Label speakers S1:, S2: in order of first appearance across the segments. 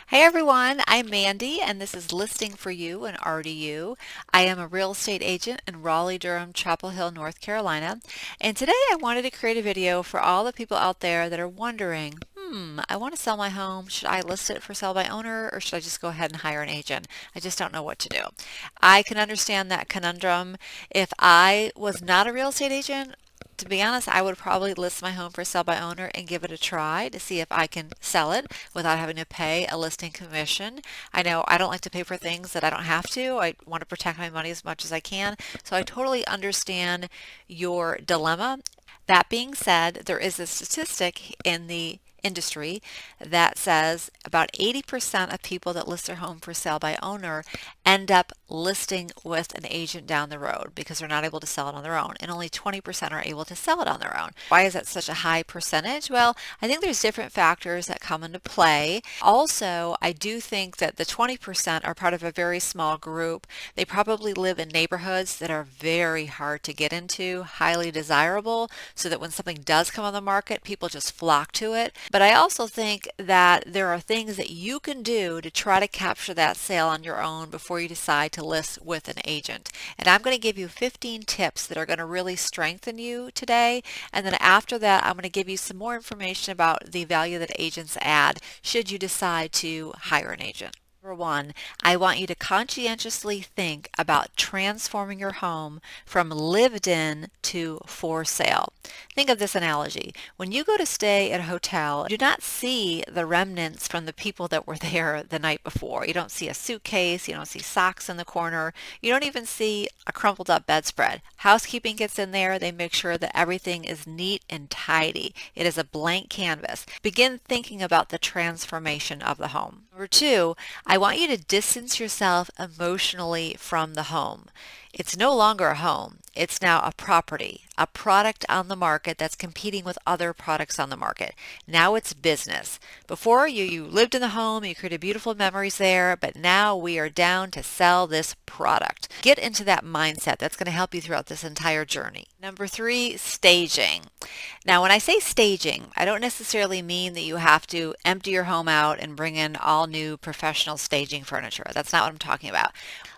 S1: Hey everyone, I'm Mandy and this is Listing for You and RDU. I am a real estate agent in Raleigh, Durham, Chapel Hill, North Carolina. And today I wanted to create a video for all the people out there that are wondering, I want to sell my home. Should I list it for sale by owner or should I just go ahead and hire an agent? I just don't know what to do. I can understand that conundrum. If I was not a real estate agent, to be honest, I would probably list my home for sale by owner and give it a try to see if I can sell it without having to pay a listing commission. I know I don't like to pay for things that I don't have to. I want to protect my money as much as I can. So I totally understand your dilemma. That being said, there is a statistic in the industry that says about 80% of people that list their home for sale by owner end up listing with an agent down the road because they're not able to sell it on their own, and only 20% are able to sell it on their own. Why is that such a high percentage? Well, I think there's different factors that come into play. Also, I do think that the 20% are part of a very small group. They probably live in neighborhoods that are very hard to get into, highly desirable, so that when something does come on the market, people just flock to it. But I also think that there are things that you can do to try to capture that sale on your own before you decide to list with an agent. And I'm going to give you 15 tips that are going to really strengthen you today. And then after that, I'm going to give you some more information about the value that agents add should you decide to hire an agent. Number one, I want you to conscientiously think about transforming your home from lived in to for sale. Think of this analogy. When you go to stay at a hotel, you do not see the remnants from the people that were there the night before. You don't see a suitcase, you don't see socks in the corner, you don't even see a crumpled up bedspread. Housekeeping gets in there, they make sure that everything is neat and tidy. It is a blank canvas. Begin thinking about the transformation of the home. Number two, I want you to distance yourself emotionally from the home. It's no longer a home. It's now a property, a product on the market that's competing with other products on the market. Now it's business. Before you lived in the home, you created beautiful memories there, but now we are down to sell this product. Get into that mindset. That's going to help you throughout this entire journey. Number three, staging. Now, when I say staging, I don't necessarily mean that you have to empty your home out and bring in all new professional staging furniture. That's not what I'm talking about.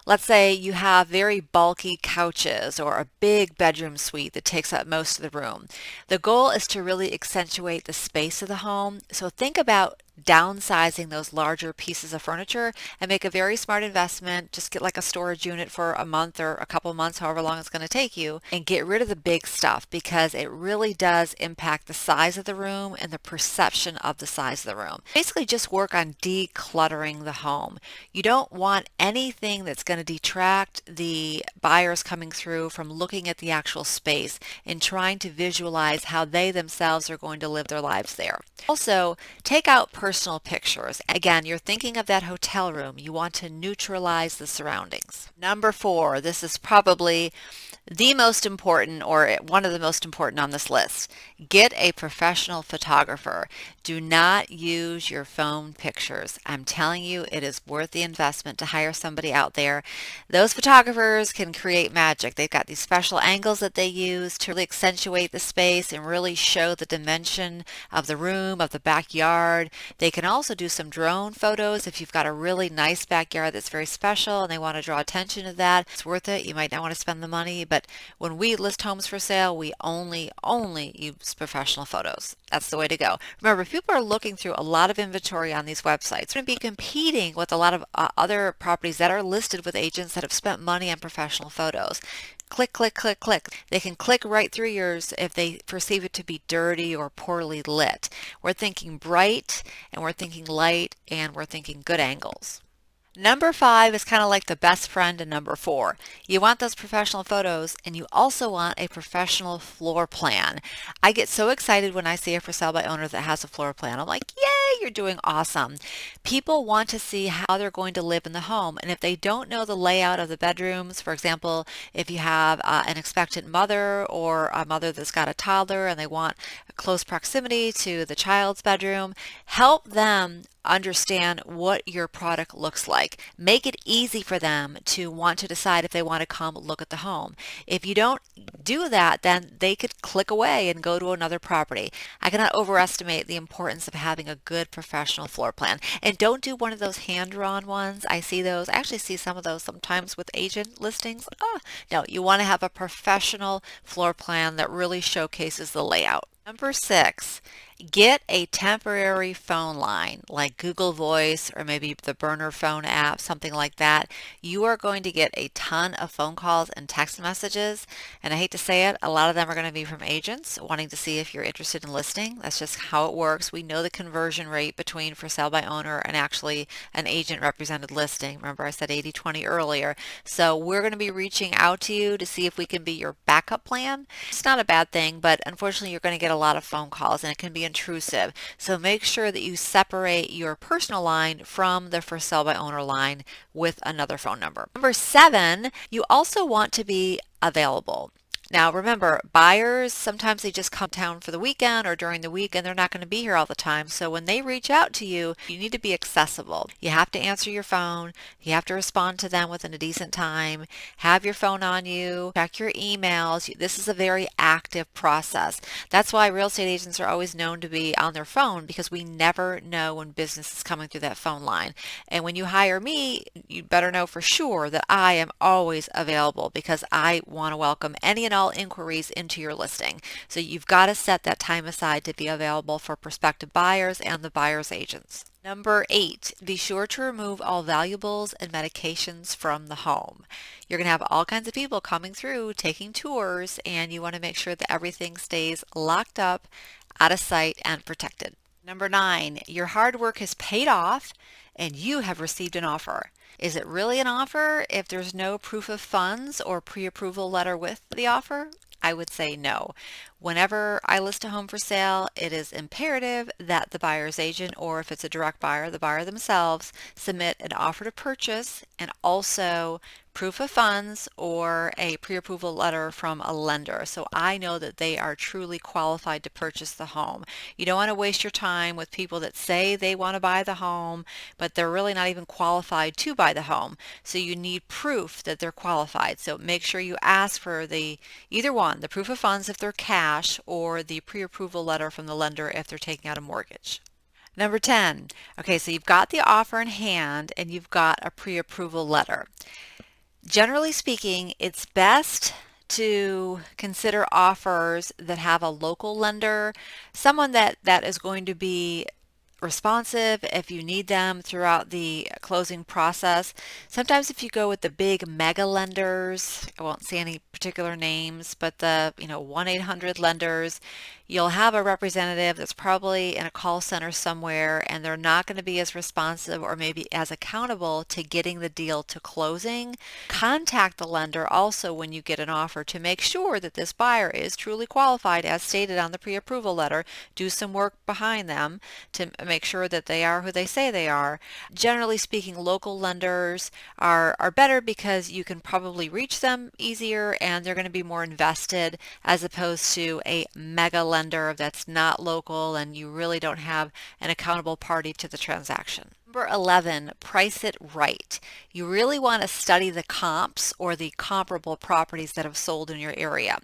S1: Let's say you have very bulky couches or a big bedroom suite that takes up most of the room. The goal is to really accentuate the space of the home. So think about downsizing those larger pieces of furniture and make a very smart investment. Just get like a storage unit for a month or a couple months, however long it's going to take you, and get rid of the big stuff because it really does impact the size of the room and the perception of the size of the room. Basically, just work on decluttering the home. You don't want anything that's going to detract the buyers coming through from looking at the actual space and trying to visualize how they themselves are going to live their lives there. Also, take out personal pictures. Again, you're thinking of that hotel room. You want to neutralize the surroundings. Number four, this is probably the most important or one of the most important on this list. Get a professional photographer. Do not use your phone pictures. I'm telling you, it is worth the investment to hire somebody out there. Those photographers can create magic. They've got these special angles that they use to really accentuate the space and really show the dimension of the room, of the backyard. They can also do some drone photos if you've got a really nice backyard that's very special and they want to draw attention to that. It's worth it. You might not want to spend the money, but when we list homes for sale, we only use professional photos. That's the way to go. Remember, people are looking through a lot of inventory on these websites. They're going to be competing with a lot of other properties that are listed with agents that have spent money on professional photos. Click, click, click, click. They can click right through yours if they perceive it to be dirty or poorly lit. We're thinking bright and we're thinking light and we're thinking good angles. Number five is kind of like the best friend in number four. You want those professional photos and you also want a professional floor plan. I get so excited when I see a for sale by owner that has a floor plan. I'm like, yay, you're doing awesome. People want to see how they're going to live in the home. And if they don't know the layout of the bedrooms, for example, if you have an expectant mother or a mother that's got a toddler and they want close proximity to the child's bedroom, help them understand what your product looks like. Make it easy for them to want to decide if they want to come look at the home. If you don't do that, then they could click away and go to another property. I cannot overestimate the importance of having a good professional floor plan. And don't do one of those hand-drawn ones. I see those. I actually see some of those sometimes with agent listings. No, you want to have a professional floor plan that really showcases the layout. Number 6, get a temporary phone line like Google Voice or maybe the burner phone app, something like that. You are going to get a ton of phone calls and text messages, and I hate to say it, a lot of them are going to be from agents wanting to see if you're interested in listing. That's just how it works. We know the conversion rate between for sale by owner and actually an agent represented listing. Remember I said 80-20 earlier. So we're going to be reaching out to you to see if we can be your backup plan. It's not a bad thing, but unfortunately you're going to get a lot of phone calls and it can be intrusive. So make sure that you separate your personal line from the for sale by owner line with another phone number. Number 7, you also want to be available. Now remember, buyers, sometimes they just come down for the weekend or during the week and they're not going to be here all the time. So when they reach out to you, you need to be accessible. You have to answer your phone. You have to respond to them within a decent time. Have your phone on you. Check your emails. This is a very active process. That's why real estate agents are always known to be on their phone, because we never know when business is coming through that phone line. And when you hire me, you better know for sure that I am always available, because I want to welcome any and all inquiries into your listing. So you've got to set that time aside to be available for prospective buyers and the buyer's agents. Number 8, be sure to remove all valuables and medications from the home. You're going to have all kinds of people coming through, taking tours, and you want to make sure that everything stays locked up, out of sight, and protected. Number 9, your hard work has paid off and you have received an offer. Is it really an offer if there's no proof of funds or pre-approval letter with the offer? I would say no. Whenever I list a home for sale, it is imperative that the buyer's agent, or if it's a direct buyer, the buyer themselves, submit an offer to purchase and also proof of funds or a pre-approval letter from a lender. So I know that they are truly qualified to purchase the home. You don't want to waste your time with people that say they want to buy the home, but they're really not even qualified to buy the home. So you need proof that they're qualified. So make sure you ask for either one, the proof of funds if they're cash, or the pre-approval letter from the lender if they're taking out a mortgage. Number 10. Okay, so you've got the offer in hand and you've got a pre-approval letter. Generally speaking, it's best to consider offers that have a local lender, someone that is going to be responsive if you need them throughout the closing process. Sometimes if you go with the big mega lenders, I won't say any particular names, but the 1-800 lenders, you'll have a representative that's probably in a call center somewhere, and they're not going to be as responsive or maybe as accountable to getting the deal to closing. Contact the lender also when you get an offer to make sure that this buyer is truly qualified as stated on the pre-approval letter. Do some work behind them to make sure that they are who they say they are. Generally speaking, local lenders are better because you can probably reach them easier and they're going to be more invested, as opposed to a mega lender that's not local and you really don't have an accountable party to the transaction. Number 11, price it right. You really want to study the comps or the comparable properties that have sold in your area.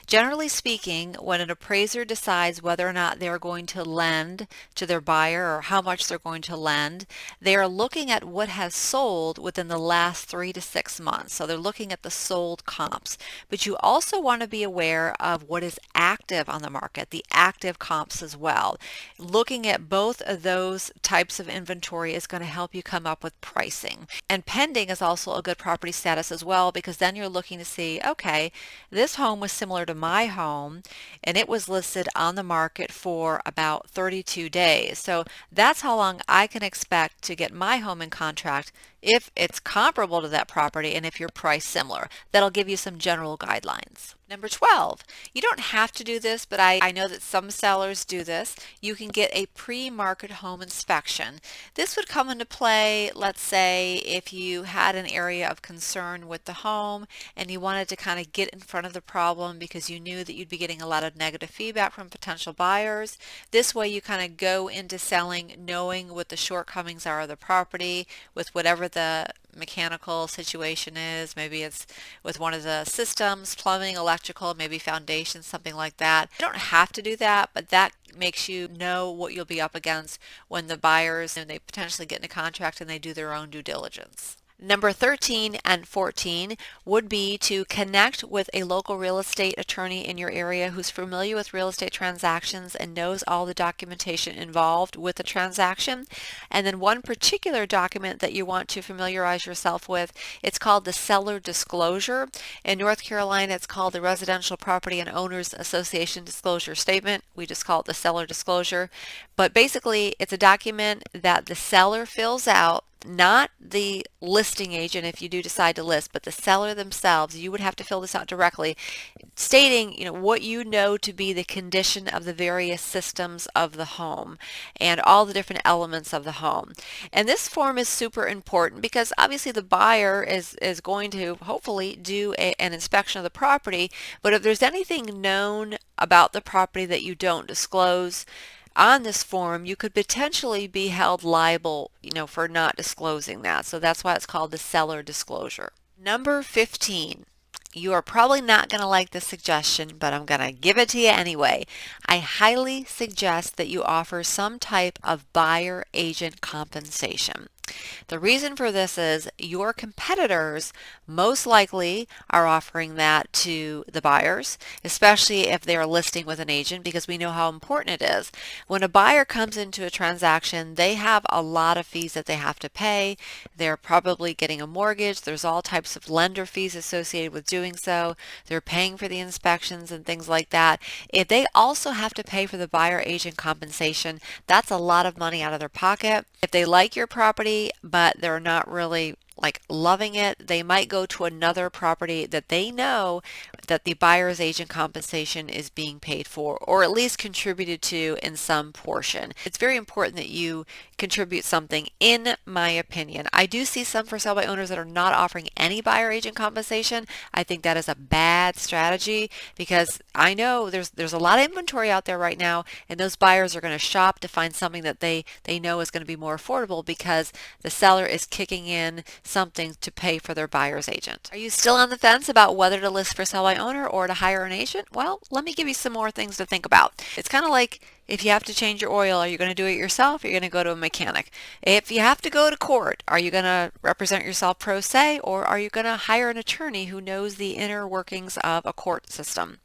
S1: Generally speaking, when an appraiser decides whether or not they're going to lend to their buyer or how much they're going to lend, they are looking at what has sold within the last 3 to 6 months. So they're looking at the sold comps. But you also want to be aware of what is active on the market, the active comps as well. Looking at both of those types of inventory is going to help you come up with pricing. And pending is also a good property status as well, because then you're looking to see, okay, this home was similar to my home and it was listed on the market for about 32 days. So that's how long I can expect to get my home in contract if it's comparable to that property and if your price similar. That'll give you some general guidelines. Number 12, you don't have to do this, but I know that some sellers do this. You can get a pre-market home inspection. This would come into play, let's say, if you had an area of concern with the home and you wanted to kind of get in front of the problem because you knew that you'd be getting a lot of negative feedback from potential buyers. This way you kind of go into selling knowing what the shortcomings are of the property with whatever the mechanical situation is. Maybe it's with one of the systems, plumbing, electrical, maybe foundations, something like that. You don't have to do that, but that makes you know what you'll be up against when the buyers and they potentially get in a contract and they do their own due diligence. Number 13 and 14 would be to connect with a local real estate attorney in your area who's familiar with real estate transactions and knows all the documentation involved with the transaction. And then one particular document that you want to familiarize yourself with, it's called the seller disclosure. In North Carolina, it's called the Residential Property and Owners Association Disclosure Statement. We just call it the seller disclosure. But basically, it's a document that the seller fills out, not the listing agent if you do decide to list, but the seller themselves. You would have to fill this out directly, stating, what you know to be the condition of the various systems of the home and all the different elements of the home. And this form is super important because obviously the buyer is going to hopefully do an inspection of the property, but if there's anything known about the property that you don't disclose on this form, you could potentially be held liable, for not disclosing that. So that's why it's called the seller disclosure. Number 15. You are probably not going to like this suggestion, but I'm going to give it to you anyway. I highly suggest that you offer some type of buyer agent compensation. The reason for this is your competitors most likely are offering that to the buyers, especially if they're listing with an agent, because we know how important it is. When a buyer comes into a transaction, they have a lot of fees that they have to pay. They're probably getting a mortgage. There's all types of lender fees associated with doing so. They're paying for the inspections and things like that. If they also have to pay for the buyer agent compensation, that's a lot of money out of their pocket. If they like your property, but they're not really loving it, they might go to another property that they know that the buyer's agent compensation is being paid for, or at least contributed to in some portion. It's very important that you contribute something, in my opinion. I do see some for sale by owners that are not offering any buyer agent compensation. I think that is a bad strategy because I know there's a lot of inventory out there right now, and those buyers are going to shop to find something that they know is going to be more affordable because the seller is kicking in something to pay for their buyer's agent. Are you still on the fence about whether to list for sale by owner or to hire an agent? Well, let me give you some more things to think about. It's kind of like if you have to change your oil, are you going to do it yourself or are you going to go to a mechanic? If you have to go to court, are you going to represent yourself pro se or are you going to hire an attorney who knows the inner workings of a court system?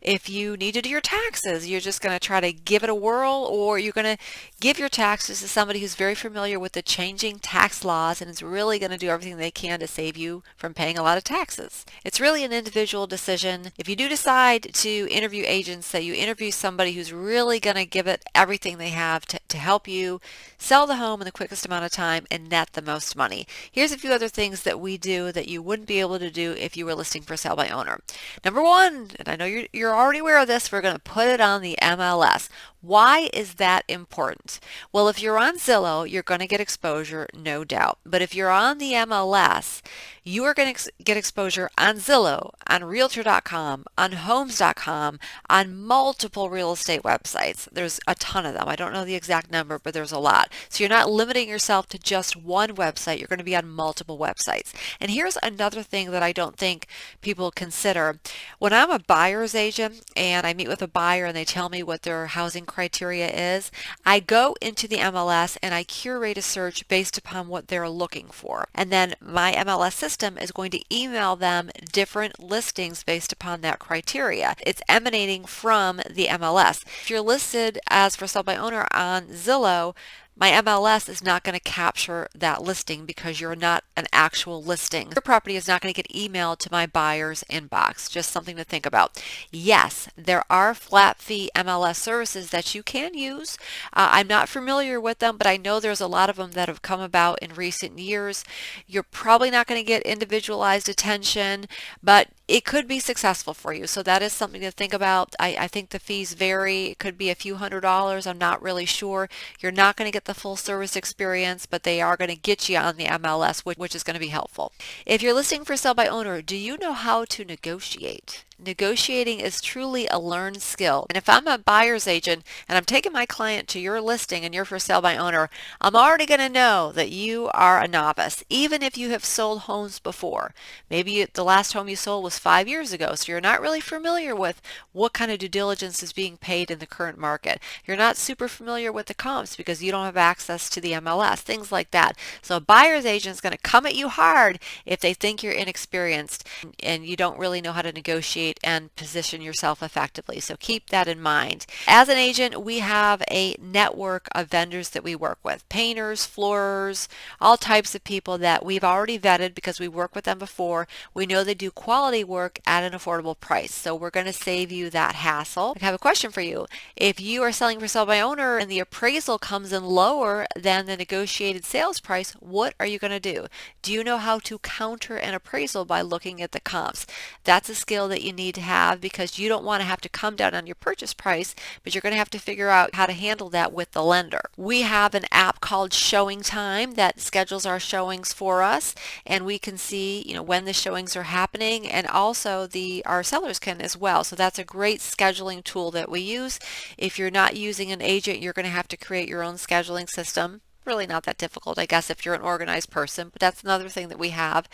S1: If you need to do your taxes, you're just going to try to give it a whirl, or you're going to give your taxes to somebody who's very familiar with the changing tax laws and is really going to do everything they can to save you from paying a lot of taxes. It's really an individual decision. If you do decide to interview agents, that you interview somebody who's really going to give it everything they have to help you sell the home in the quickest amount of time and net the most money. Here's a few other things that we do that you wouldn't be able to do if you were listing for sale by owner. Number one, and I know you're already aware of this, we're going to put it on the MLS. Why is that important? Well, if you're on Zillow, you're going to get exposure, no doubt. But if you're on the MLS, you are going to get exposure on Zillow, on Realtor.com, on Homes.com, on multiple real estate websites. There's a ton of them. I don't know the exact number, but there's a lot. So you're not limiting yourself to just one website. You're going to be on multiple websites. And here's another thing that I don't think people consider. When I'm a buyer's agent and I meet with a buyer and they tell me what their housing criteria is, I go into the MLS and I curate a search based upon what they're looking for. And then my MLS system is going to email them different listings based upon that criteria. It's emanating from the MLS. If you're listed as for sale by owner on Zillow, my MLS is not going to capture that listing because you're not an actual listing. Your property is not going to get emailed to my buyer's inbox. Just something to think about. Yes, there are flat fee MLS services that you can use. I'm not familiar with them, but I know there's a lot of them that have come about in recent years. You're probably not going to get individualized attention, but it could be successful for you. So that is something to think about. I think the fees vary. It could be a few $100s. I'm not really sure. You're not going to get the full service experience, but they are going to get you on the MLS, which is going to be helpful. If you're listing for sale by owner, do you know how to negotiate? Negotiating is truly a learned skill. And if I'm a buyer's agent and I'm taking my client to your listing and you're for sale by owner, I'm already going to know that you are a novice, even if you have sold homes before. Maybe the last home you sold was 5 years ago, so you're not really familiar with what kind of due diligence is being paid in the current market. You're not super familiar with the comps because you don't have access to the MLS, things like that. So a buyer's agent is going to come at you hard if they think you're inexperienced and you don't really know how to negotiate and position yourself effectively. So keep that in mind. As an agent, we have a network of vendors that we work with. Painters, floorers, all types of people that we've already vetted because we worked with them before. We know they do quality work at an affordable price. So we're going to save you that hassle. I have a question for you. If you are selling for sale by owner and the appraisal comes in lower than the negotiated sales price, what are you going to do? Do you know how to counter an appraisal by looking at the comps? That's a skill that you need to have because you don't want to have to come down on your purchase price, but you're going to have to figure out how to handle that with the lender. We have an app called Showing Time that schedules our showings for us, and we can see, when the showings are happening, and also our sellers can as well. So that's a great scheduling tool that we use. If you're not using an agent, you're going to have to create your own scheduling system. Really not that difficult, I guess, if you're an organized person, but that's another thing that we have.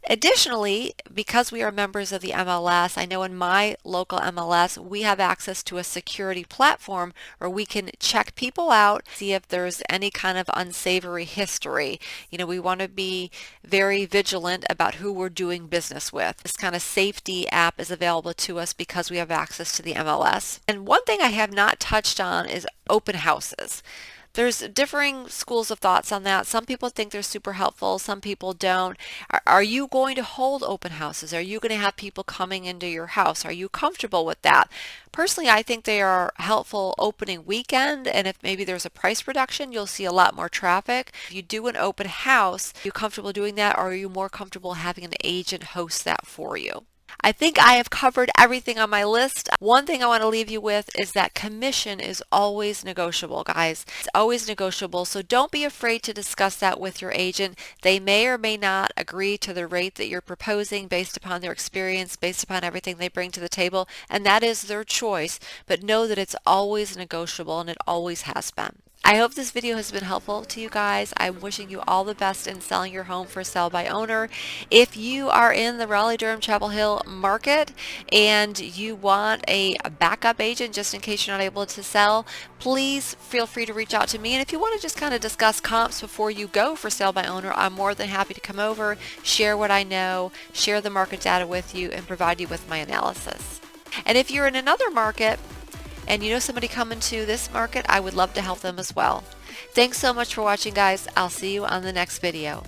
S1: Additionally, because we are members of the MLS, I know in my local MLS, we have access to a security platform where we can check people out, see if there's any kind of unsavory history. We want to be very vigilant about who we're doing business with. This kind of safety app is available to us because we have access to the MLS. And one thing I have not touched on is open houses. There's differing schools of thoughts on that. Some people think they're super helpful. Some people don't. Are you going to hold open houses? Are you going to have people coming into your house? Are you comfortable with that? Personally, I think they are helpful opening weekend, and if maybe there's a price reduction, you'll see a lot more traffic. If you do an open house, are you comfortable doing that, or are you more comfortable having an agent host that for you? I think I have covered everything on my list. One thing I want to leave you with is that commission is always negotiable, guys. It's always negotiable, so don't be afraid to discuss that with your agent. They may or may not agree to the rate that you're proposing based upon their experience, based upon everything they bring to the table, and that is their choice, but know that it's always negotiable, and it always has been. I hope this video has been helpful to you guys. I'm wishing you all the best in selling your home for sale by owner. If you are in the Raleigh, Durham, Chapel Hill market and you want a backup agent just in case you're not able to sell, please feel free to reach out to me. And if you want to just kind of discuss comps before you go for sale by owner, I'm more than happy to come over, share what I know, share the market data with you, and provide you with my analysis. And if you're in another market, and you know somebody coming to this market, I would love to help them as well. Thanks so much for watching, guys. I'll see you on the next video.